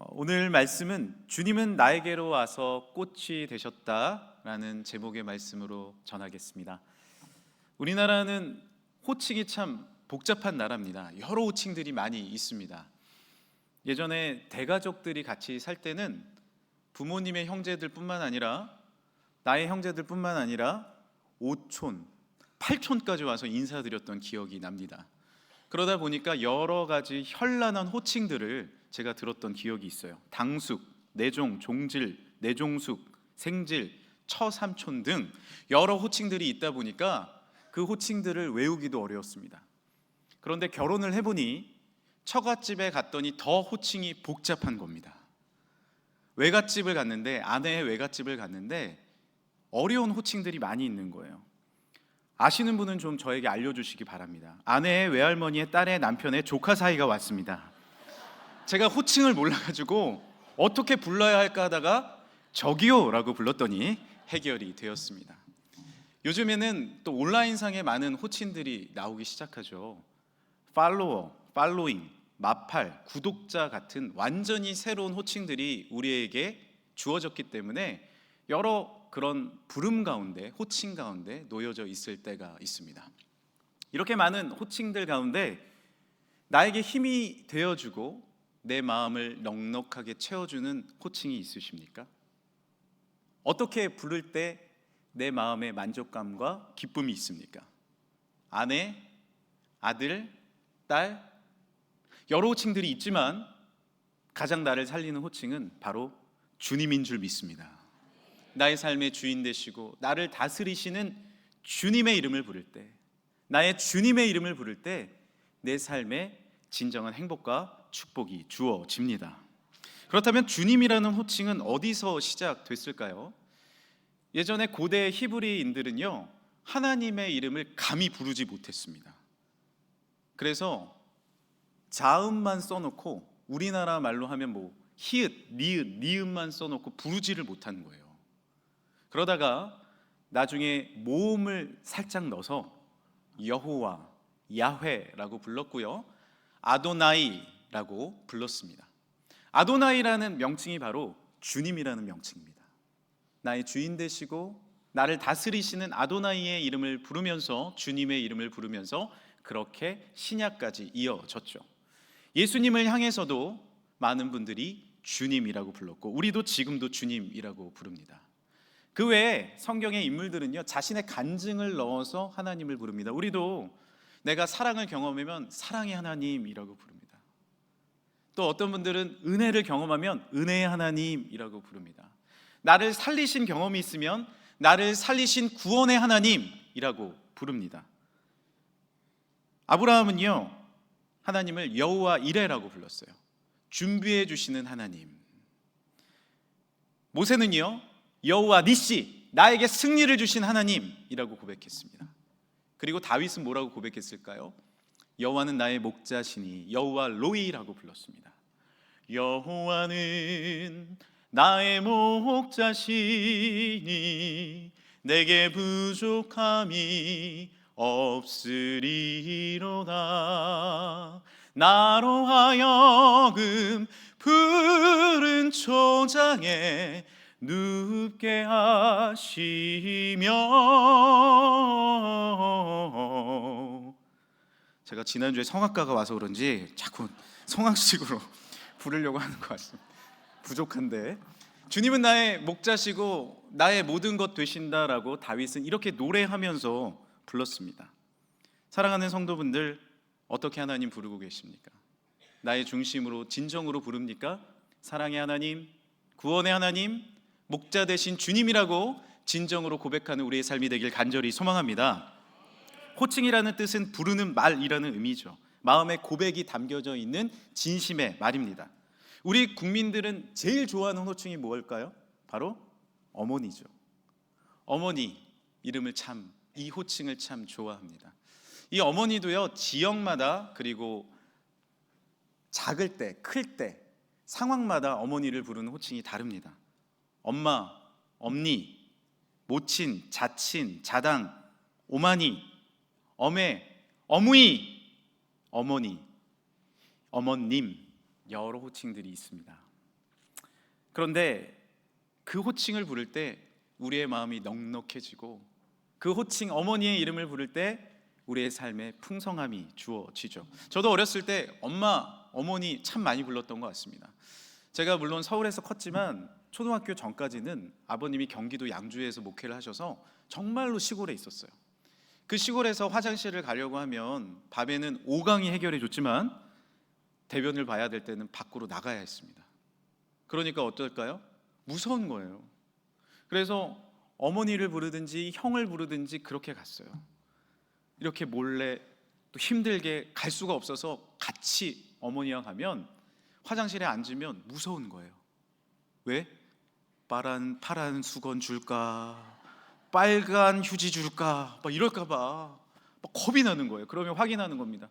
오늘 말씀은 주님은 나에게로 와서 꽃이 되셨다라는 제목의 말씀으로 전하겠습니다. 우리나라는 호칭이 참 복잡한 나라입니다. 여러 호칭들이 많이 있습니다. 예전에 대가족들이 같이 살 때는 부모님의 형제들뿐만 아니라 나의 형제들뿐만 아니라 오촌, 팔촌까지 와서 인사드렸던 기억이 납니다. 그러다 보니까 여러 가지 현란한 호칭들을 제가 들었던 기억이 있어요. 당숙, 내종, 종질, 내종숙, 생질, 처삼촌 등 여러 호칭들이 있다 보니까 그 호칭들을 외우기도 어려웠습니다. 그런데 결혼을 해보니 처갓집에 갔더니 더 호칭이 복잡한 겁니다. 외갓집을 갔는데, 아내의 외갓집을 갔는데 어려운 호칭들이 많이 있는 거예요. 아시는 분은 좀 저에게 알려주시기 바랍니다. 아내의 외할머니의 딸의 남편의 조카 사이가 왔습니다. 제가 호칭을 몰라가지고 어떻게 불러야 할까 하다가 저기요 라고 불렀더니 해결이 되었습니다. 요즘에는 또 온라인상에 많은 호칭들이 나오기 시작하죠. 팔로워, 팔로잉, 마팔, 구독자 같은 완전히 새로운 호칭들이 우리에게 주어졌기 때문에 여러 그런 부름 가운데, 호칭 가운데 놓여져 있을 때가 있습니다. 이렇게 많은 호칭들 가운데 나에게 힘이 되어주고 내 마음을 넉넉하게 채워주는 호칭이 있으십니까? 어떻게 부를 때 내 마음에 만족감과 기쁨이 있습니까? 아내, 아들, 딸, 여러 호칭들이 있지만 가장 나를 살리는 호칭은 바로 주님인 줄 믿습니다. 나의 삶의 주인 되시고 나를 다스리시는 주님의 이름을 부를 때, 나의 주님의 이름을 부를 때 내 삶에 진정한 행복과 축복이 주어집니다. 그렇다면 주님이라는 호칭은 어디서 시작됐을까요? 예전에 고대 히브리인들은요, 하나님의 이름을 감히 부르지 못했습니다. 그래서 자음만 써놓고, 우리나라 말로 하면 히읗, 리읗, 니은만 써놓고 부르지를 못하는 거예요. 그러다가 나중에 모음을 살짝 넣어서 여호와, 야훼라고 불렀고요, 아도나이라고 불렀습니다. 아도나이라는 명칭이 바로 주님이라는 명칭입니다. 나의 주인 되시고 나를 다스리시는 아도나이의 이름을 부르면서, 주님의 이름을 부르면서 그렇게 신약까지 이어졌죠. 예수님을 향해서도 많은 분들이 주님이라고 불렀고, 우리도 지금도 주님이라고 부릅니다. 그 외에 성경의 인물들은요, 자신의 간증을 넣어서 하나님을 부릅니다. 우리도 내가 사랑을 경험하면 사랑의 하나님이라고 부릅니다. 또 어떤 분들은 은혜를 경험하면 은혜의 하나님이라고 부릅니다. 나를 살리신 경험이 있으면 나를 살리신 구원의 하나님이라고 부릅니다. 아브라함은요, 하나님을 여호와 이레라고 불렀어요. 준비해 주시는 하나님. 모세는요, 여호와 니시, 나에게 승리를 주신 하나님이라고 고백했습니다. 그리고 다윗은 뭐라고 고백했을까요? 여호와는 나의 목자시니 여호와 로이라고 불렀습니다. 여호와는 나의 목자시니 내게 부족함이 없으리로다. 나로 하여금 푸른 초장에 눕게 하시며. 제가 지난주에 성악가가 와서 그런지 자꾸 성악식으로 부르려고 하는 것 같습니다. 부족한데, 주님은 나의 목자시고 나의 모든 것 되신다라고 다윗은 이렇게 노래하면서 불렀습니다. 사랑하는 성도분들, 어떻게 하나님 부르고 계십니까? 나의 중심으로 진정으로 부릅니까? 사랑의 하나님, 구원의 하나님, 목자 되신 주님이라고 진정으로 고백하는 우리의 삶이 되길 간절히 소망합니다. 호칭이라는 뜻은 부르는 말이라는 의미죠. 마음의 고백이 담겨져 있는 진심의 말입니다. 우리 국민들은 제일 좋아하는 호칭이 뭘까요? 바로 어머니죠. 어머니 이름을 이 호칭을 참 좋아합니다. 이 어머니도요, 지역마다, 그리고 작을 때, 클 때, 상황마다 어머니를 부르는 호칭이 다릅니다. 엄마, 엄니, 모친, 자친, 자당, 오마니, 어메, 어무이, 어머니, 어머님, 여러 호칭들이 있습니다. 그런데 그 호칭을 부를 때 우리의 마음이 넉넉해지고, 그 호칭 어머니의 이름을 부를 때 우리의 삶에 풍성함이 주어지죠. 저도 어렸을 때 엄마, 어머니 참 많이 불렀던 것 같습니다. 제가 물론 서울에서 컸지만 초등학교 전까지는 아버님이 경기도 양주에서 목회를 하셔서 정말로 시골에 있었어요. 그 시골에서 화장실을 가려고 하면 밤에는 오강이 해결해 줬지만 대변을 봐야 될 때는 밖으로 나가야 했습니다. 그러니까 어떨까요? 무서운 거예요. 그래서 어머니를 부르든지 형을 부르든지 그렇게 갔어요. 이렇게 몰래 또 힘들게 갈 수가 없어서 같이 어머니와 가면 화장실에 앉으면 무서운 거예요. 왜? 파란 수건 줄까? 빨간 휴지 줄까? 막 이럴까 봐 막 겁이 나는 거예요. 그러면 확인하는 겁니다.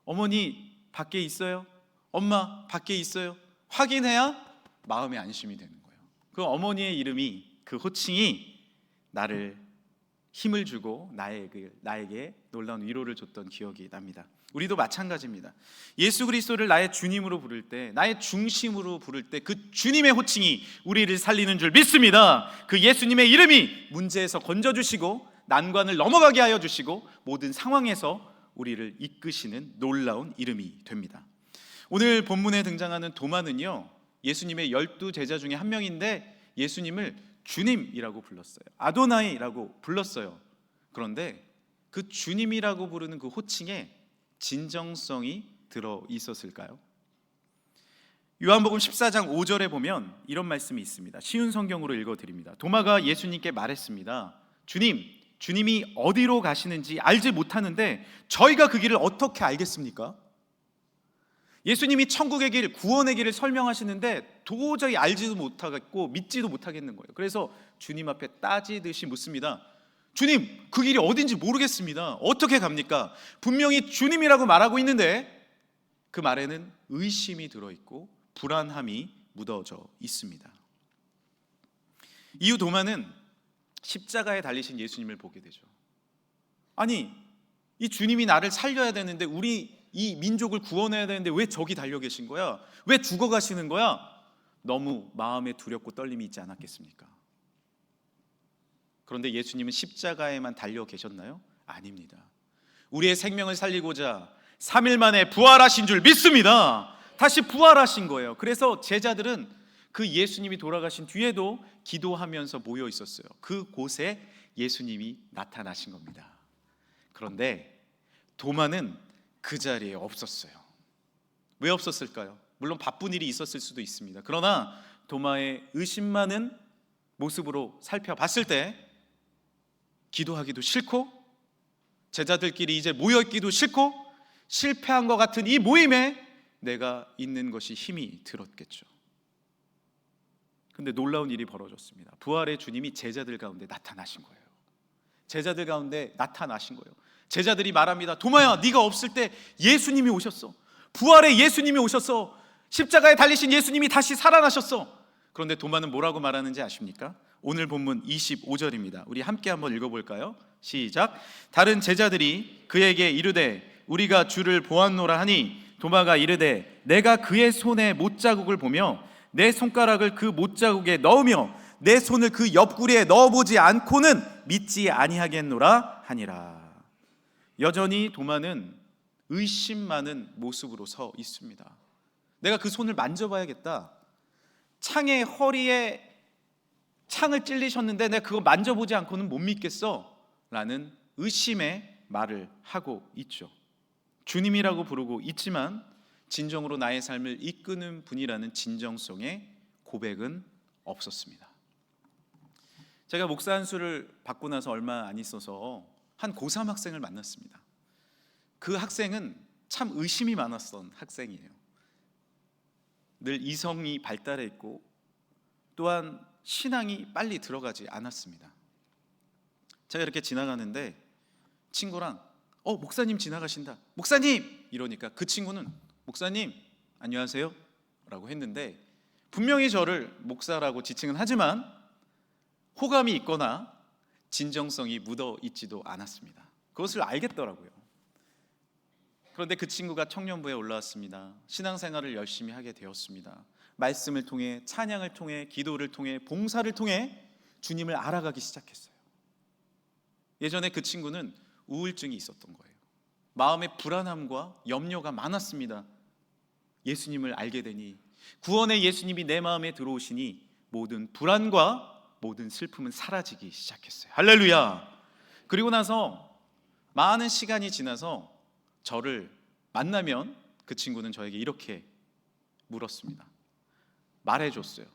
어머니 밖에 있어요? 엄마 밖에 있어요? 확인해야 마음의 안심이 되는 거예요. 그 어머니의 이름이, 그 호칭이 나를 힘을 주고 나에게 놀라운 위로를 줬던 기억이 납니다. 우리도 마찬가지입니다. 예수 그리스도를 나의 주님으로 부를 때, 나의 중심으로 부를 때 그 주님의 호칭이 우리를 살리는 줄 믿습니다. 그 예수님의 이름이 문제에서 건져주시고 난관을 넘어가게 하여 주시고 모든 상황에서 우리를 이끄시는 놀라운 이름이 됩니다. 오늘 본문에 등장하는 도마는요, 예수님의 12제자 중에 한 명인데 예수님을 주님이라고 불렀어요. 아도나이라고 불렀어요. 그런데 그 주님이라고 부르는 그 호칭에 진정성이 들어 있었을까요? 요한복음 14장 5절에 보면 이런 말씀이 있습니다. 쉬운 성경으로 읽어드립니다. 도마가 예수님께 말했습니다. 주님이 어디로 가시는지 알지 못하는데 저희가 그 길을 어떻게 알겠습니까? 예수님이 천국의 길, 구원의 길을 설명하시는데 도저히 알지도 못하겠고 믿지도 못하겠는 거예요. 그래서 주님 앞에 따지듯이 묻습니다. 주님, 그 길이 어딘지 모르겠습니다. 어떻게 갑니까? 분명히 주님이라고 말하고 있는데 그 말에는 의심이 들어있고 불안함이 묻어져 있습니다. 이후 도마는 십자가에 달리신 예수님을 보게 되죠. 아니, 이 주님이 나를 살려야 되는데, 우리 이 민족을 구원해야 되는데 왜 저기 달려 계신 거야? 왜 죽어가시는 거야? 너무 마음에 두렵고 떨림이 있지 않았겠습니까? 그런데 예수님은 십자가에만 달려 계셨나요? 아닙니다. 우리의 생명을 살리고자 3일 만에 부활하신 줄 믿습니다. 다시 부활하신 거예요. 그래서 제자들은 그 예수님이 돌아가신 뒤에도 기도하면서 모여 있었어요. 그곳에 예수님이 나타나신 겁니다. 그런데 도마는 그 자리에 없었어요. 왜 없었을까요? 물론 바쁜 일이 있었을 수도 있습니다. 그러나 도마의 의심 많은 모습으로 살펴봤을 때 기도하기도 싫고 제자들끼리 이제 모여있기도 싫고 실패한 것 같은 이 모임에 내가 있는 것이 힘이 들었겠죠. 근데 놀라운 일이 벌어졌습니다. 부활의 주님이 제자들 가운데 나타나신 거예요. 제자들 가운데 나타나신 거예요. 제자들이 말합니다. 도마야, 네가 없을 때 예수님이 오셨어. 부활의 예수님이 오셨어. 십자가에 달리신 예수님이 다시 살아나셨어. 그런데 도마는 뭐라고 말하는지 아십니까? 오늘 본문 25절입니다. 우리 함께 한번 읽어볼까요? 시작. 다른 제자들이 그에게 이르되 우리가 주를 보았노라 하니 도마가 이르되 내가 그의 손에 못자국을 보며 내 손가락을 그 못자국에 넣으며 내 손을 그 옆구리에 넣어보지 않고는 믿지 아니하겠노라 하니라. 여전히 도마는 의심 많은 모습으로 서 있습니다. 내가 그 손을 만져봐야겠다. 창의 허리에 창을 찔리셨는데 내가 그거 만져보지 않고는 못 믿겠어 라는 의심의 말을 하고 있죠. 주님이라고 부르고 있지만 진정으로 나의 삶을 이끄는 분이라는 진정성의 고백은 없었습니다. 제가 목사 안수를 받고 나서 얼마 안 있어서 한 고3 학생을 만났습니다. 그 학생은 참 의심이 많았던 학생이에요. 늘 이성이 발달해 있고 또한 신앙이 빨리 들어가지 않았습니다. 제가 이렇게 지나가는데 친구랑 목사님 지나가신다. 목사님! 이러니까 그 친구는 목사님 안녕하세요 라고 했는데 분명히 저를 목사라고 지칭은 하지만 호감이 있거나 진정성이 묻어 있지도 않았습니다. 그것을 알겠더라고요. 그런데 그 친구가 청년부에 올라왔습니다. 신앙생활을 열심히 하게 되었습니다. 말씀을 통해, 찬양을 통해, 기도를 통해, 봉사를 통해 주님을 알아가기 시작했어요. 예전에 그 친구는 우울증이 있었던 거예요. 마음에 불안함과 염려가 많았습니다. 예수님을 알게 되니, 구원의 예수님이 내 마음에 들어오시니 모든 불안과 모든 슬픔은 사라지기 시작했어요. 할렐루야. 그리고 나서 많은 시간이 지나서 저를 만나면 그 친구는 저에게 이렇게 물었습니다. 말해줬어요.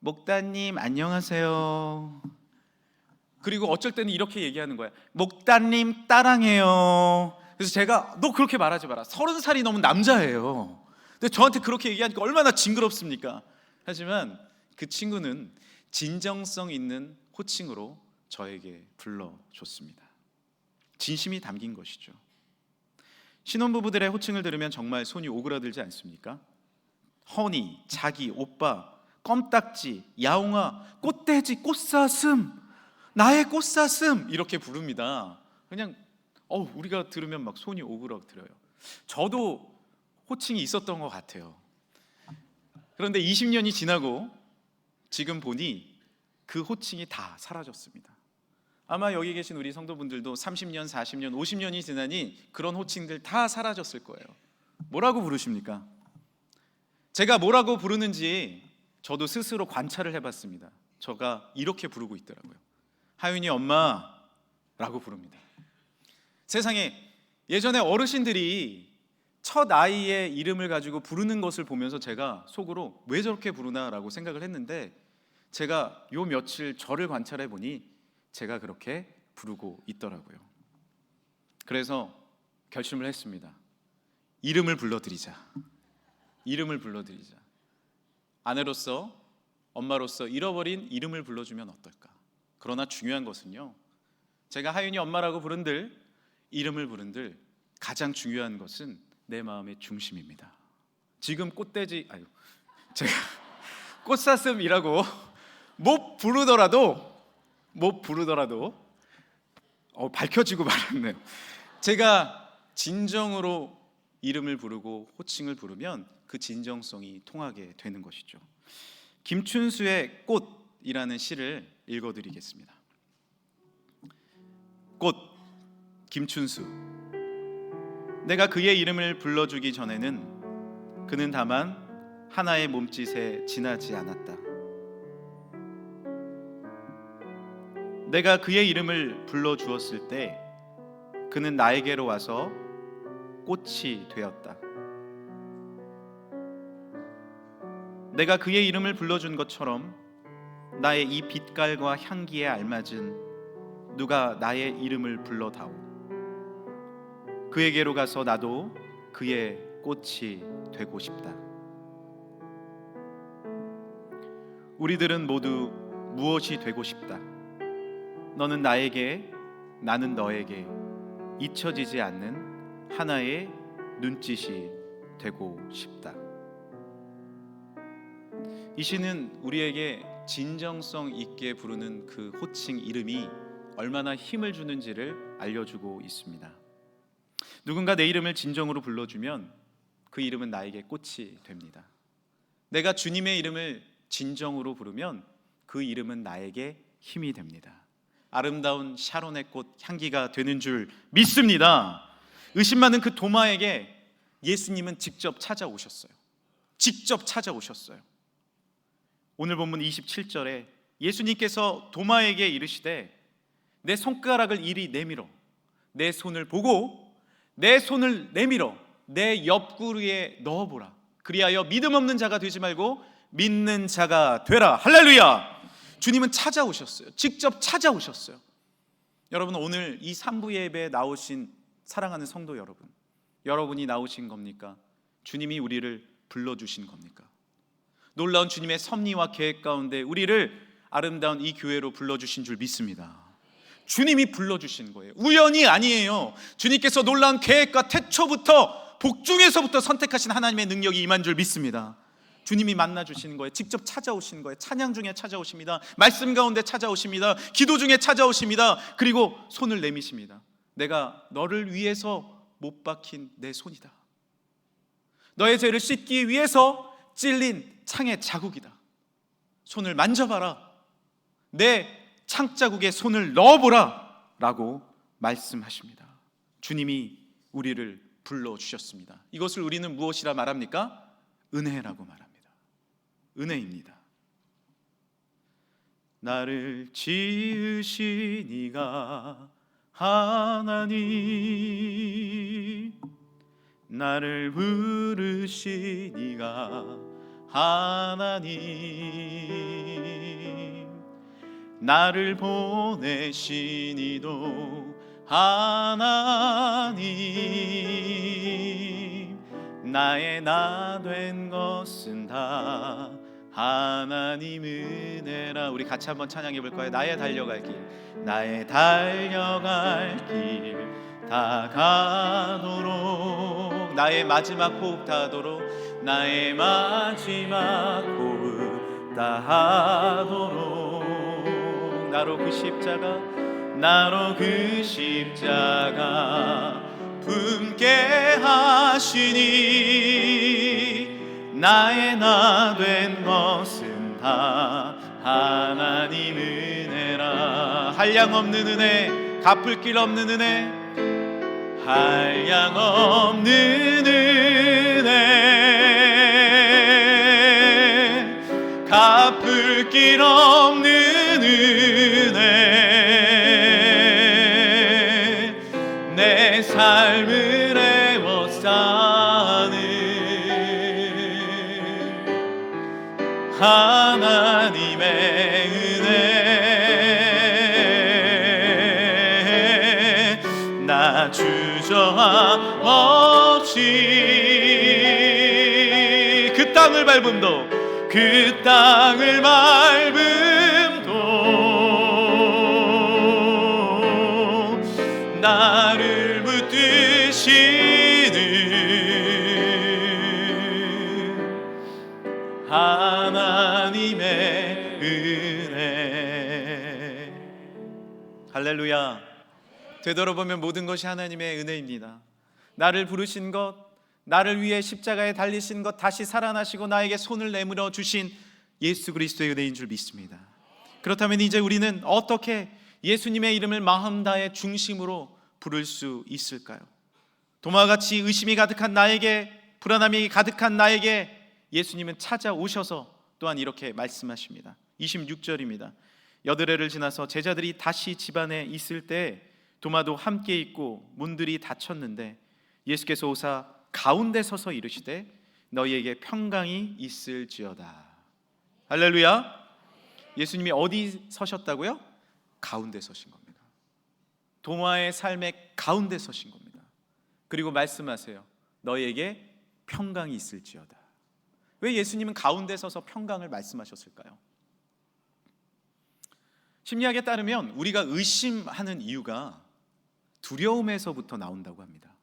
목다님 안녕하세요. 그리고 어쩔 때는 이렇게 얘기하는 거야. 목다님 따랑해요. 그래서 제가 너 그렇게 말하지 마라. 30살이 넘은 남자예요. 근데 저한테 그렇게 얘기하니까 얼마나 징그럽습니까? 하지만 그 친구는 진정성 있는 호칭으로 저에게 불러줬습니다. 진심이 담긴 것이죠. 신혼부부들의 호칭을 들으면 정말 손이 오그라들지 않습니까? 허니, 자기, 오빠, 껌딱지, 야옹아, 꽃돼지, 꽃사슴, 나의 꽃사슴 이렇게 부릅니다. 그냥 우리가 들으면 막 손이 오그라들어요. 저도 호칭이 있었던 것 같아요. 그런데 20년이 지나고 지금 보니 그 호칭이 다 사라졌습니다. 아마 여기 계신 우리 성도분들도 30년, 40년, 50년이 지나니 그런 호칭들 다 사라졌을 거예요. 뭐라고 부르십니까? 제가 뭐라고 부르는지 저도 스스로 관찰을 해봤습니다. 제가 이렇게 부르고 있더라고요. 하윤이 엄마라고 부릅니다. 세상에 예전에 어르신들이 첫 아이의 이름을 가지고 부르는 것을 보면서 제가 속으로 왜 저렇게 부르나라고 생각을 했는데, 제가 요 며칠 저를 관찰해 보니 제가 그렇게 부르고 있더라고요. 그래서 결심을 했습니다. 이름을 불러드리자. 이름을 불러드리자. 아내로서, 엄마로서 잃어버린 이름을 불러주면 어떨까? 그러나 중요한 것은요, 제가 하윤이 엄마라고 부른들, 이름을 부른들 가장 중요한 것은 내 마음의 중심입니다. 지금 제가 꽃사슴이라고 못 부르더라도 밝혀지고 말았네요. 제가 진정으로 이름을 부르고 호칭을 부르면 그 진정성이 통하게 되는 것이죠. 김춘수의 꽃이라는 시를 읽어드리겠습니다. 꽃, 김춘수. 내가 그의 이름을 불러주기 전에는 그는 다만 하나의 몸짓에 지나지 않았다. 내가 그의 이름을 불러주었을 때 그는 나에게로 와서 꽃이 되었다. 내가 그의 이름을 불러준 것처럼 나의 이 빛깔과 향기에 알맞은 누가 나의 이름을 불러다오. 그에게로 가서 나도 그의 꽃이 되고 싶다. 우리들은 모두 무엇이 되고 싶다. 너는 나에게, 나는 너에게 잊혀지지 않는 하나의 눈짓이 되고 싶다. 이 시는 우리에게 진정성 있게 부르는 그 호칭 이름이 얼마나 힘을 주는지를 알려주고 있습니다. 누군가 내 이름을 진정으로 불러주면 그 이름은 나에게 꽃이 됩니다. 내가 주님의 이름을 진정으로 부르면 그 이름은 나에게 힘이 됩니다. 아름다운 샤론의 꽃 향기가 되는 줄 믿습니다. 의심 많은 그 도마에게 예수님은 직접 찾아오셨어요. 직접 찾아오셨어요. 오늘 본문 27절에 예수님께서 도마에게 이르시되 내 손가락을 이리 내밀어 내 손을 보고 내 손을 내밀어 내 옆구리에 넣어보라. 그리하여 믿음 없는 자가 되지 말고 믿는 자가 되라. 할렐루야. 주님은 찾아오셨어요. 직접 찾아오셨어요. 여러분, 오늘 이 3부 예배에 나오신 사랑하는 성도 여러분, 여러분이 나오신 겁니까? 주님이 우리를 불러주신 겁니까? 놀라운 주님의 섭리와 계획 가운데 우리를 아름다운 이 교회로 불러주신 줄 믿습니다. 주님이 불러주신 거예요. 우연이 아니에요. 주님께서 놀라운 계획과 태초부터 복중에서부터 선택하신 하나님의 능력이 임한 줄 믿습니다. 주님이 만나주시는 거예요. 직접 찾아오시는 거예요. 찬양 중에 찾아오십니다. 말씀 가운데 찾아오십니다. 기도 중에 찾아오십니다. 그리고 손을 내미십니다. 내가 너를 위해서 못 박힌 내 손이다. 너의 죄를 씻기 위해서 찔린 창의 자국이다. 손을 만져봐라. 내 창자국에 손을 넣어보라 라고 말씀하십니다. 주님이 우리를 불러주셨습니다. 이것을 우리는 무엇이라 말합니까? 은혜라고 말합니다. 은혜입니다. 나를 지으신 이가 하나님, 나를 부르신 이가 하나님, 나를 보내신 이도 하나님, 나의 나 된 것은 다 하나님 은혜라. 우리 같이 한번 찬양해 볼까요? 나의 달려갈 길, 나의 달려갈 길 다 가도록, 나의 마지막 호흡 다하도록, 나의 마지막 호흡 다하도록, 나로 그 십자가, 나로 그 십자가 품게 하시니, 나의 나 된 것은 다 하나님 은혜라. 한량없는 은혜, 갚을 길 없는 은혜, 한량없는 은혜, 갚을 길 없는 은혜, 내 삶을 애워싸는 하나님의 은혜, 나 주저함 없이 그 땅을 밟음도, 그 땅을 밟음도 나를 붙드시는 하나님의 은혜. 할렐루야. 되돌아보면 모든 것이 하나님의 은혜입니다. 나를 부르신 것, 나를 위해 십자가에 달리신 것, 다시 살아나시고 나에게 손을 내밀어 주신 예수 그리스도의 은혜인 줄 믿습니다. 그렇다면 이제 우리는 어떻게 예수님의 이름을 마음 다해 중심으로 부를 수 있을까요? 도마같이 의심이 가득한 나에게, 불안함이 가득한 나에게 예수님은 찾아오셔서 또한 이렇게 말씀하십니다. 26절입니다. 여드레를 지나서 제자들이 다시 집안에 있을 때 도마도 함께 있고 문들이 닫혔는데 예수께서 오사 가운데 서서 이르시되 너희에게 평강이 있을지어다. 할렐루야. 예수님이 어디 서셨다고요? 가운데 서신 겁니다. 도마의 삶의 가운데 서신 겁니다. 그리고 말씀하세요. 너희에게 평강이 있을지어다. 왜 예수님은 가운데 서서 평강을 말씀하셨을까요? 심리학에 따르면 우리가 의심하는 이유가 두려움에서부터 나온다고 합니다.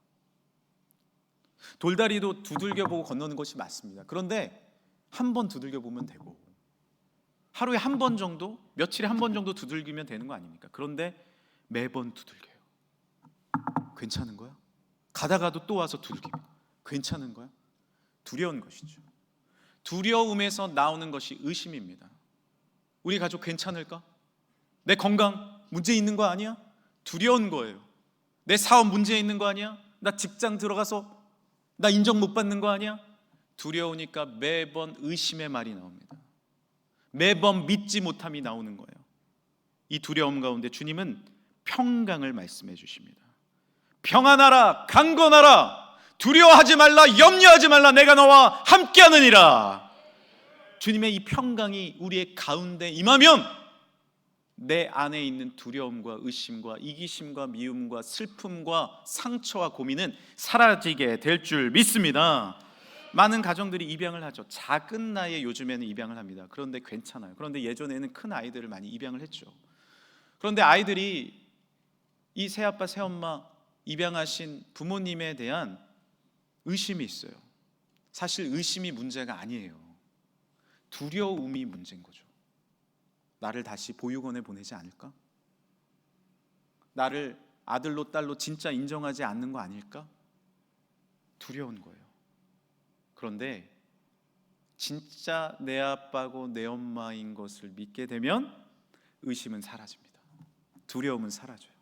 돌다리도 두들겨보고 건너는 것이 맞습니다. 그런데 한 번 두들겨보면 되고, 하루에 한 번 정도, 며칠에 한 번 정도 두들기면 되는 거 아닙니까? 그런데 매번 두들겨요. 괜찮은 거야? 가다가도 또 와서 두들기고, 괜찮은 거야? 두려운 것이죠. 두려움에서 나오는 것이 의심입니다. 우리 가족 괜찮을까? 내 건강 문제 있는 거 아니야? 두려운 거예요. 내 사업 문제 있는 거 아니야? 나 직장 들어가서 나 인정 못 받는 거 아니야? 두려우니까 매번 의심의 말이 나옵니다. 매번 믿지 못함이 나오는 거예요. 이 두려움 가운데 주님은 평강을 말씀해 주십니다. 평안하라, 강건하라, 두려워하지 말라, 염려하지 말라, 내가 너와 함께하느니라. 주님의 이 평강이 우리의 가운데 임하면 내 안에 있는 두려움과 의심과 이기심과 미움과 슬픔과 상처와 고민은 사라지게 될 줄 믿습니다. 많은 가정들이 입양을 하죠. 작은 나이에 요즘에는 입양을 합니다. 그런데 괜찮아요. 그런데 예전에는 큰 아이들을 많이 입양을 했죠. 그런데 아이들이 이 새아빠 새엄마 입양하신 부모님에 대한 의심이 있어요. 사실 의심이 문제가 아니에요. 두려움이 문제인 거죠. 나를 다시 보육원에 보내지 않을까? 나를 아들로 딸로 진짜 인정하지 않는 거 아닐까? 두려운 거예요. 그런데 진짜 내 아빠고 내 엄마인 것을 믿게 되면 의심은 사라집니다. 두려움은 사라져요.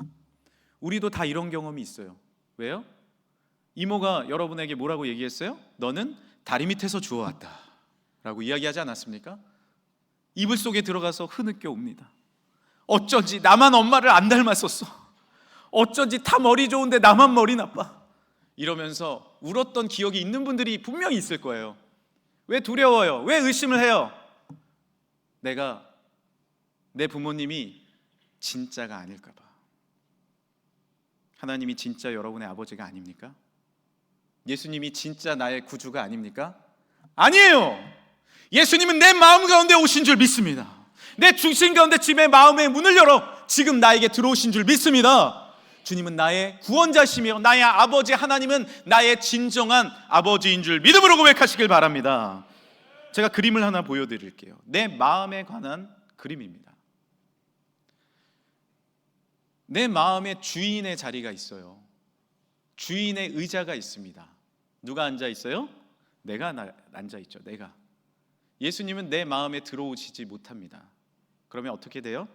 우리도 다 이런 경험이 있어요. 왜요? 이모가 여러분에게 뭐라고 얘기했어요? 너는 다리 밑에서 주워왔다 라고 이야기하지 않았습니까? 이불 속에 들어가서 흐느껴 옵니다. 어쩐지 나만 엄마를 안 닮았었어. 어쩐지 다 머리 좋은데 나만 머리 나빠. 이러면서 울었던 기억이 있는 분들이 분명히 있을 거예요. 왜 두려워요? 왜 의심을 해요? 내 부모님이 진짜가 아닐까 봐. 하나님이 진짜 여러분의 아버지가 아닙니까? 예수님이 진짜 나의 구주가 아닙니까? 아니에요. 예수님은 내 마음 가운데 오신 줄 믿습니다. 내 중심 가운데 지금의 마음의 문을 열어 지금 나에게 들어오신 줄 믿습니다. 주님은 나의 구원자시며 나의 아버지 하나님은 나의 진정한 아버지인 줄 믿음으로 고백하시길 바랍니다. 제가 그림을 하나 보여드릴게요. 내 마음에 관한 그림입니다. 내 마음에 주인의 자리가 있어요. 주인의 의자가 있습니다. 누가 앉아 있어요? 내가 앉아 있죠. 내가. 예수님은 내 마음에 들어오시지 못합니다. 그러면 어떻게 돼요?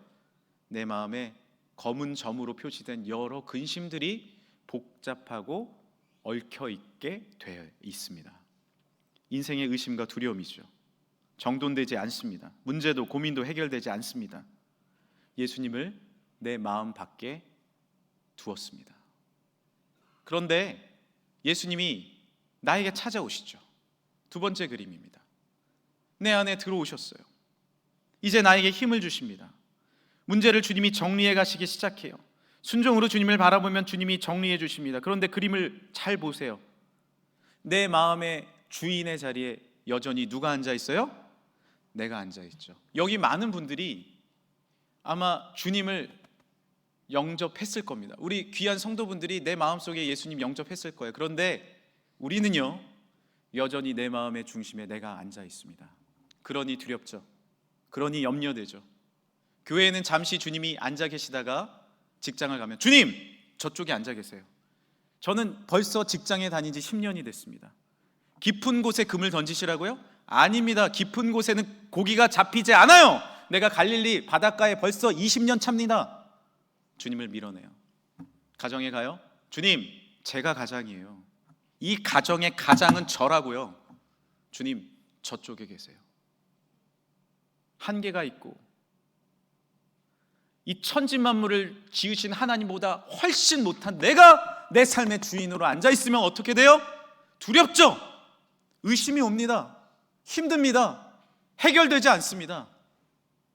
내 마음에 검은 점으로 표시된 여러 근심들이 복잡하고 얽혀 있게 되어 있습니다. 인생의 의심과 두려움이죠. 정돈되지 않습니다. 문제도 고민도 해결되지 않습니다. 예수님을 내 마음 밖에 두었습니다. 그런데 예수님이 나에게 찾아오시죠. 두 번째 그림입니다. 내 안에 들어오셨어요. 이제 나에게 힘을 주십니다. 문제를 주님이 정리해 가시기 시작해요. 순종으로 주님을 바라보면 주님이 정리해 주십니다. 그런데 그림을 잘 보세요. 내 마음의 주인의 자리에 여전히 누가 앉아 있어요? 내가 앉아 있죠. 여기 많은 분들이 아마 주님을 영접했을 겁니다. 우리 귀한 성도분들이 내 마음속에 예수님 영접했을 거예요. 그런데 우리는요, 여전히 내 마음의 중심에 내가 앉아 있습니다. 그러니 두렵죠. 그러니 염려되죠. 교회에는 잠시 주님이 앉아 계시다가 직장을 가면 주님 저쪽에 앉아 계세요. 저는 벌써 직장에 다닌 지 10년이 됐습니다. 깊은 곳에 금을 던지시라고요? 아닙니다. 깊은 곳에는 고기가 잡히지 않아요. 내가 갈릴리 바닷가에 벌써 20년 찹니다. 주님을 밀어내요. 가정에 가요. 주님 제가 가장이에요. 이 가정의 가장은 저라고요. 주님 저쪽에 계세요. 한계가 있고 이 천지만물을 지으신 하나님보다 훨씬 못한 내가 내 삶의 주인으로 앉아있으면 어떻게 돼요? 두렵죠? 의심이 옵니다. 힘듭니다. 해결되지 않습니다.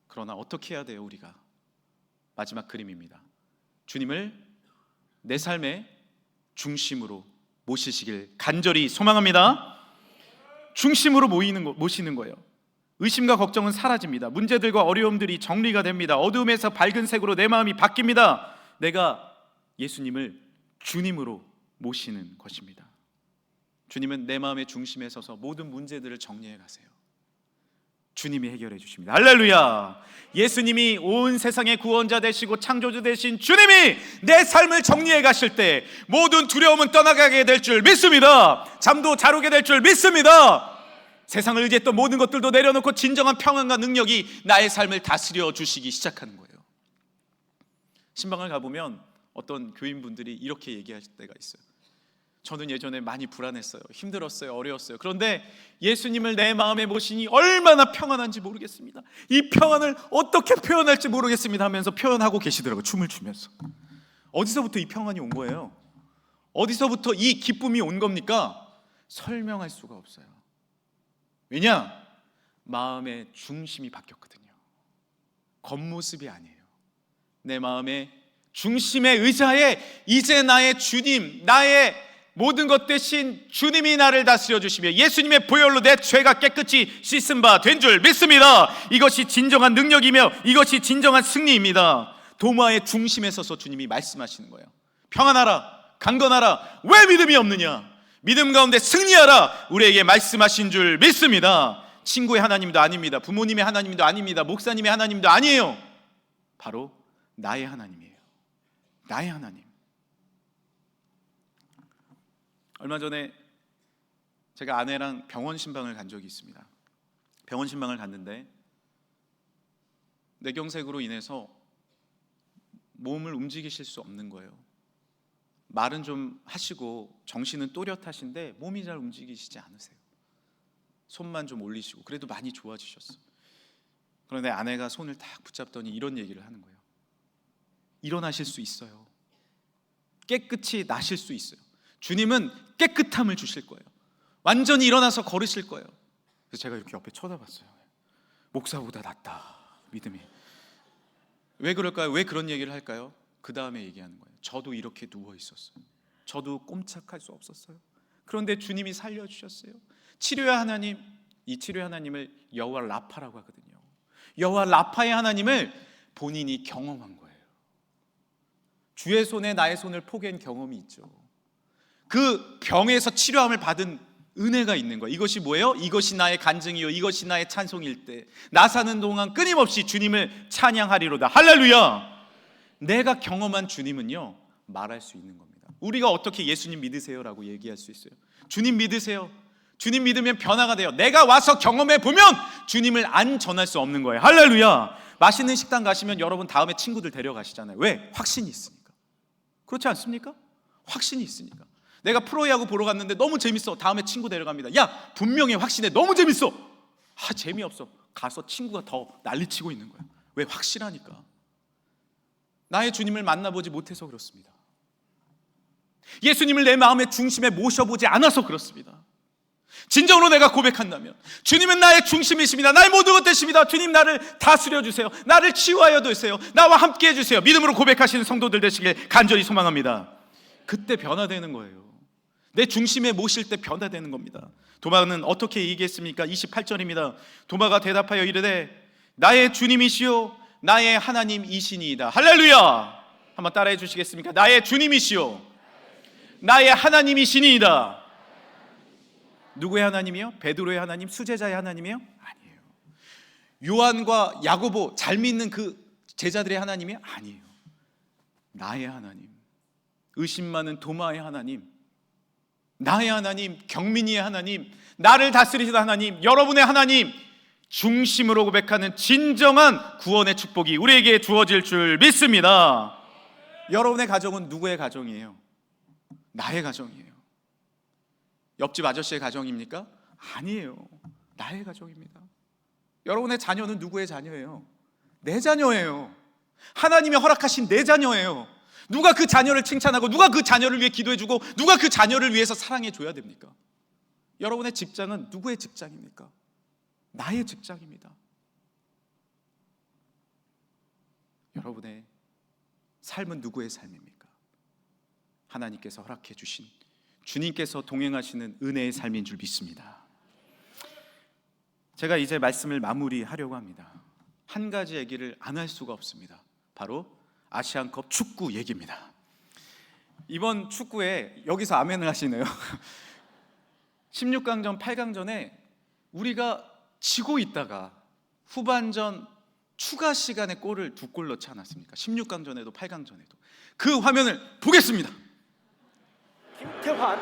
그러나 어떻게 해야 돼요? 우리가 마지막 그림입니다. 주님을 내 삶의 중심으로 모시시길 간절히 소망합니다. 중심으로 모시는 거예요. 의심과 걱정은 사라집니다. 문제들과 어려움들이 정리가 됩니다. 어두움에서 밝은 색으로 내 마음이 바뀝니다. 내가 예수님을 주님으로 모시는 것입니다. 주님은 내 마음의 중심에 서서 모든 문제들을 정리해 가세요. 주님이 해결해 주십니다. 할렐루야. 예수님이 온 세상의 구원자 되시고 창조주 되신 주님이 내 삶을 정리해 가실 때 모든 두려움은 떠나가게 될 줄 믿습니다. 잠도 잘 오게 될 줄 믿습니다. 세상을 의지했던 모든 것들도 내려놓고 진정한 평안과 능력이 나의 삶을 다스려 주시기 시작하는 거예요. 신방을 가보면 어떤 교인분들이 이렇게 얘기하실 때가 있어요. 저는 예전에 많이 불안했어요. 힘들었어요. 어려웠어요. 그런데 예수님을 내 마음에 모시니 얼마나 평안한지 모르겠습니다. 이 평안을 어떻게 표현할지 모르겠습니다 하면서 표현하고 계시더라고요. 춤을 추면서. 어디서부터 이 평안이 온 거예요? 어디서부터 이 기쁨이 온 겁니까? 설명할 수가 없어요. 왜냐? 마음의 중심이 바뀌었거든요. 겉모습이 아니에요. 내 마음의 중심의 의자에 이제 나의 주님, 나의 모든 것 대신 주님이 나를 다스려 주시며 예수님의 보혈로 내 죄가 깨끗이 씻은 바 된 줄 믿습니다. 이것이 진정한 능력이며 이것이 진정한 승리입니다. 도마의 중심에 서서 주님이 말씀하시는 거예요. 평안하라, 강건하라. 왜 믿음이 없느냐? 믿음 가운데 승리하라. 우리에게 말씀하신 줄 믿습니다. 친구의 하나님도 아닙니다. 부모님의 하나님도 아닙니다. 목사님의 하나님도 아니에요. 바로 나의 하나님이에요. 나의 하나님. 얼마 전에 제가 아내랑 병원 신방을 간 적이 있습니다. 병원 신방을 갔는데 뇌경색으로 인해서 몸을 움직이실 수 없는 거예요. 말은 좀 하시고 정신은 또렷하신데 몸이 잘 움직이시지 않으세요. 손만 좀 올리시고 그래도 많이 좋아지셨어요. 그런데 아내가 손을 딱 붙잡더니 이런 얘기를 하는 거예요. 일어나실 수 있어요. 깨끗이 나실 수 있어요. 주님은 깨끗함을 주실 거예요. 완전히 일어나서 걸으실 거예요. 그래서 제가 이렇게 옆에 쳐다봤어요. 목사보다 낫다, 믿음이. 왜 그럴까요? 왜 그런 얘기를 할까요? 그 다음에 얘기하는 거예요. 저도 이렇게 누워 있었어요. 저도 꼼짝할 수 없었어요. 그런데 주님이 살려주셨어요. 치료의 하나님, 이 치료의 하나님을 여호와 라파라고 하거든요. 여호와 라파의 하나님을 본인이 경험한 거예요. 주의 손에 나의 손을 포갠 경험이 있죠. 그 병에서 치료함을 받은 은혜가 있는 거예요. 이것이 뭐예요? 이것이 나의 간증이요 이것이 나의 찬송일 때 나 사는 동안 끊임없이 주님을 찬양하리로다. 할렐루야. 내가 경험한 주님은요 말할 수 있는 겁니다. 우리가 어떻게 예수님 믿으세요라고 얘기할 수 있어요? 주님 믿으세요. 주님 믿으면 변화가 돼요. 내가 와서 경험해 보면 주님을 안 전할 수 없는 거예요. 할렐루야. 맛있는 식당 가시면 여러분 다음에 친구들 데려가시잖아요. 왜? 확신이 있으니까. 그렇지 않습니까? 확신이 있으니까. 내가 프로야구 보러 갔는데 너무 재밌어. 다음에 친구 데려갑니다. 야, 분명히 확신해. 너무 재밌어. 재미없어. 가서 친구가 더 난리치고 있는 거야. 왜? 확실하니까. 나의 주님을 만나보지 못해서 그렇습니다. 예수님을 내 마음의 중심에 모셔보지 않아서 그렇습니다. 진정으로 내가 고백한다면 주님은 나의 중심이십니다. 나의 모든 것 되십니다. 주님 나를 다스려 주세요. 나를 치유하여 주세요. 나와 함께 해주세요. 믿음으로 고백하시는 성도들 되시길 간절히 소망합니다. 그때 변화되는 거예요. 내 중심에 모실 때 변화되는 겁니다. 도마는 어떻게 얘기했습니까? 28절입니다. 도마가 대답하여 이르되 나의 주님이시요 나의 하나님이시니이다. 할렐루야. 한번 따라해 주시겠습니까? 나의 주님이시요 나의 하나님이시니이다. 누구의 하나님이요? 베드로의 하나님, 수제자의 하나님이요? 아니에요. 요한과 야고보 잘 믿는 그 제자들의 하나님이 아니에요. 나의 하나님, 의심 많은 도마의 하나님, 나의 하나님, 경민이의 하나님, 나를 다스리시는 하나님, 여러분의 하나님, 중심으로 고백하는 진정한 구원의 축복이 우리에게 주어질 줄 믿습니다. 여러분의 가정은 누구의 가정이에요? 나의 가정이에요. 옆집 아저씨의 가정입니까? 아니에요. 나의 가정입니다. 여러분의 자녀는 누구의 자녀예요? 내 자녀예요. 하나님이 허락하신 내 자녀예요. 누가 그 자녀를 칭찬하고 누가 그 자녀를 위해 기도해주고 누가 그 자녀를 위해서 사랑해줘야 됩니까? 여러분의 직장은 누구의 직장입니까? 나의 직장입니다. 여러분의 삶은 누구의 삶입니까? 하나님께서 허락해 주신 주님께서 동행하시는 은혜의 삶인 줄 믿습니다. 제가 이제 말씀을 마무리하려고 합니다. 한 가지 얘기를 안 할 수가 없습니다. 바로 아시안컵 축구 얘기입니다. 이번 축구에 여기서 아멘을 하시네요. 16강전, 8강전에 우리가 지고 있다가 후반전 추가 시간에 골을 2골 넣지 않았습니까? 16강전에도 8강전에도. 그 화면을 보겠습니다. 김태환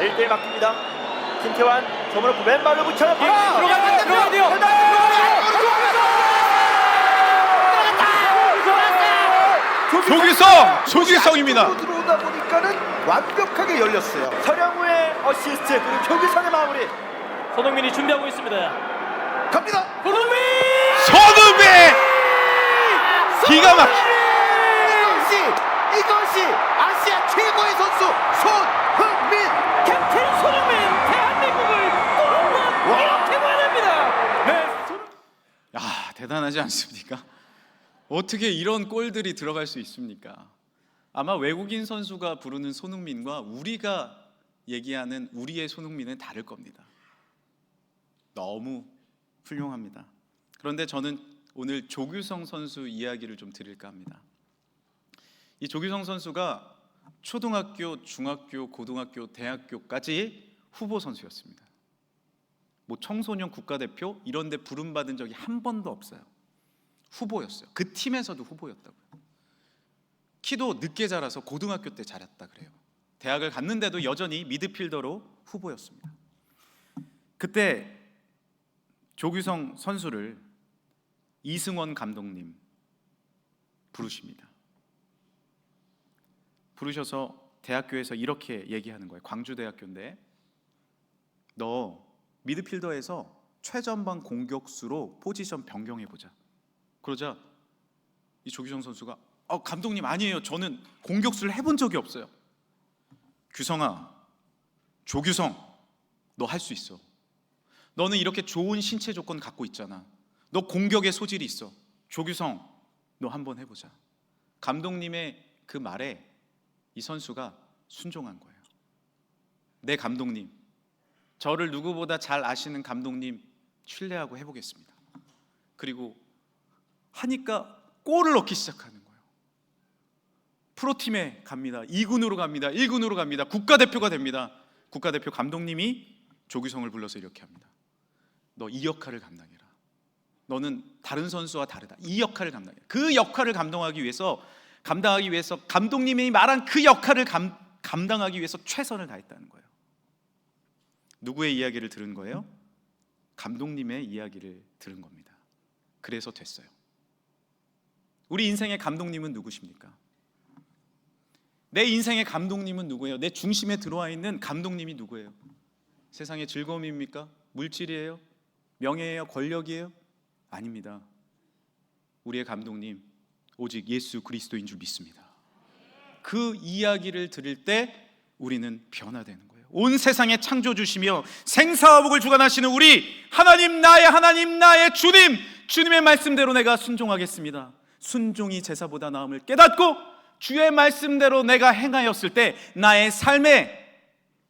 1대1 바뀝니다. 김태환 접어놓고 왼발로 붙여요. 들어가야 돼요. 조기성입니다. 들어오다 보니까는 완벽하게 열렸어요. 서령우의 어시스트 그리고 조기성의 마무리. 손흥민이 준비하고 있습니다. 갑니다. 손흥민 기가 막혀. 이것이 아시아 최고의 선수 손흥민. 캡틴 손흥민 대한민국을 또 한 번 이렇게 보여냅니다. 네. 대단하지 않습니까? 어떻게 이런 골들이 들어갈 수 있습니까? 아마 외국인 선수가 부르는 손흥민과 우리가 얘기하는 우리의 손흥민은 다를 겁니다. 너무 훌륭합니다. 그런데 저는 오늘 조규성 선수 이야기를 좀 드릴까 합니다. 이 조규성 선수가 초등학교, 중학교, 고등학교, 대학교까지 후보 선수였습니다. 청소년 국가대표 이런 데 부름받은 적이 한 번도 없어요. 후보였어요. 그 팀에서도 후보였다고요. 키도 늦게 자라서 고등학교 때 자랐다 그래요. 대학을 갔는데도 여전히 미드필더로 후보였습니다. 그때 조규성 선수를 이승원 감독님 부르십니다. 부르셔서 대학교에서 이렇게 얘기하는 거예요. 광주대학교인데, 너 미드필더에서 최전방 공격수로 포지션 변경해보자. 그러자 이 조규성 선수가 감독님 아니에요. 저는 공격수를 해본 적이 없어요. 규성아, 조규성, 너 할 수 있어. 너는 이렇게 좋은 신체 조건 갖고 있잖아. 너 공격의 소질이 있어. 조규성, 너 한번 해보자. 감독님의 그 말에 이 선수가 순종한 거예요. 내 감독님, 저를 누구보다 잘 아시는 감독님 신뢰하고 해보겠습니다. 그리고 하니까 골을 넣기 시작하는 거예요. 프로팀에 갑니다. 2군으로 갑니다. 1군으로 갑니다. 국가대표가 됩니다. 국가대표 감독님이 조규성을 불러서 이렇게 합니다. 너 이 역할을 감당해라. 너는 다른 선수와 다르다. 이 역할을 감당해라. 그 역할을 감당하기 위해서 감독님이 말한 그 역할을 감당하기 위해서 최선을 다했다는 거예요. 누구의 이야기를 들은 거예요? 감독님의 이야기를 들은 겁니다. 그래서 됐어요. 우리 인생의 감독님은 누구십니까? 내 인생의 감독님은 누구예요? 내 중심에 들어와 있는 감독님이 누구예요? 세상의 즐거움입니까? 물질이에요? 명예예요? 권력이에요? 아닙니다. 우리의 감독님 오직 예수 그리스도인 줄 믿습니다. 그 이야기를 들을 때 우리는 변화되는 거예요. 온 세상의 창조주시며 생사화복을 주관하시는 우리 하나님, 나의 주님, 주님의 말씀대로 내가 순종하겠습니다. 순종이 제사보다 나음을 깨닫고 주의 말씀대로 내가 행하였을 때 나의 삶의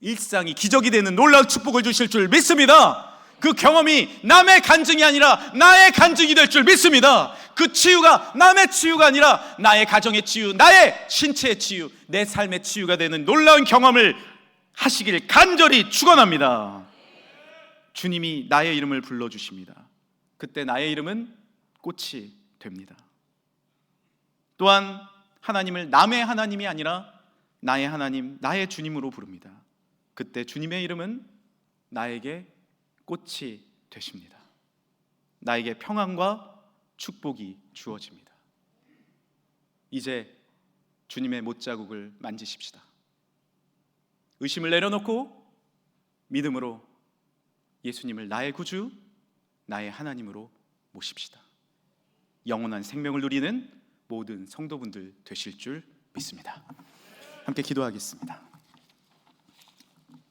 일상이 기적이 되는 놀라운 축복을 주실 줄 믿습니다. 그 경험이 남의 간증이 아니라 나의 간증이 될 줄 믿습니다. 그 치유가 남의 치유가 아니라 나의 가정의 치유, 나의 신체의 치유, 내 삶의 치유가 되는 놀라운 경험을 하시길 간절히 축원합니다. 주님이 나의 이름을 불러주십니다. 그때 나의 이름은 꽃이 됩니다. 또한 하나님을 남의 하나님이 아니라 나의 하나님, 나의 주님으로 부릅니다. 그때 주님의 이름은 나에게 꽃이 되십니다. 나에게 평안과 축복이 주어집니다. 이제 주님의 못자국을 만지십시다. 의심을 내려놓고 믿음으로 예수님을 나의 구주, 나의 하나님으로 모십시다. 영원한 생명을 누리는 모든 성도분들 되실 줄 믿습니다. 함께 기도하겠습니다.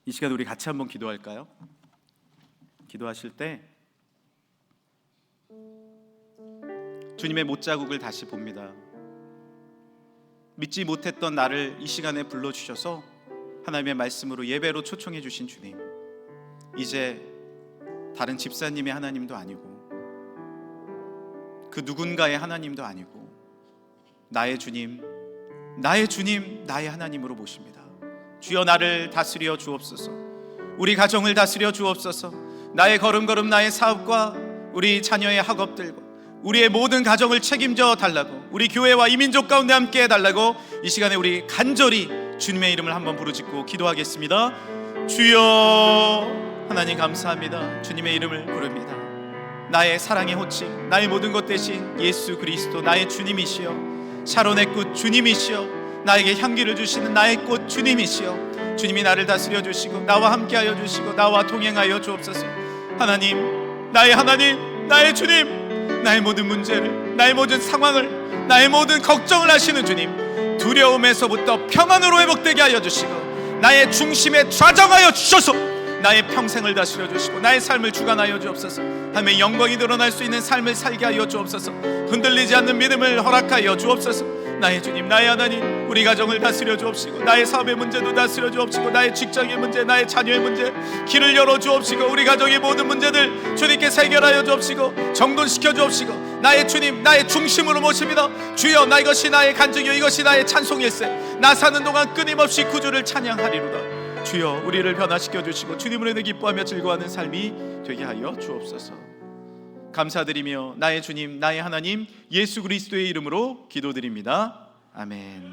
이 시간 우리 같이 한번 기도할까요? 기도하실 때 주님의 못자국을 다시 봅니다. 믿지 못했던 나를 이 시간에 불러주셔서 하나님의 말씀으로 예배로 초청해 주신 주님, 이제 다른 집사님의 하나님도 아니고 그 누군가의 하나님도 아니고 나의 주님, 나의 하나님으로 모십니다. 주여 나를 다스려 주옵소서. 우리 가정을 다스려 주옵소서. 나의 걸음걸음, 나의 사업과 우리 자녀의 학업들과 우리의 모든 가정을 책임져 달라고, 우리 교회와 이민족 가운데 함께 해달라고 이 시간에 우리 간절히 주님의 이름을 한번 부르짖고 기도하겠습니다. 주여, 하나님 감사합니다. 주님의 이름을 부릅니다. 나의 사랑의 호칭, 나의 모든 것 대신 예수 그리스도 나의 주님이시여, 샤론의 꽃 주님이시여, 나에게 향기를 주시는 나의 꽃 주님이시여, 주님이 나를 다스려 주시고 나와 함께하여 주시고 나와 동행하여 주옵소서. 하나님, 나의 주님, 나의 모든 문제를, 나의 모든 상황을, 나의 모든 걱정을 하시는 주님, 두려움에서부터 평안으로 회복되게 하여 주시고 나의 중심에 좌정하여 주셔서 나의 평생을 다스려 주시고 나의 삶을 주관하여 주옵소서. 하나님의 영광이 드러날 수 있는 삶을 살게 하여 주옵소서. 흔들리지 않는 믿음을 허락하여 주옵소서. 나의 주님, 나의 하나님, 우리 가정을 다스려 주옵시고 나의 사업의 문제도 다스려 주옵시고 나의 직장의 문제, 나의 자녀의 문제 길을 열어 주옵시고 우리 가정의 모든 문제들 주님께 해결하여 주옵시고 정돈시켜 주옵시고 나의 주님, 나의 중심으로 모십니다. 주여, 나 이것이 나의 간증이요 이것이 나의 찬송일세. 나 사는 동안 끊임없이 구주를 찬양하리로다. 주여, 우리를 변화시켜 주시고 주님으로 인해 기뻐하며 즐거워하는 삶이 되게 하여 주옵소서. 감사드리며 나의 주님, 나의 하나님 예수 그리스도의 이름으로 기도드립니다. 아멘.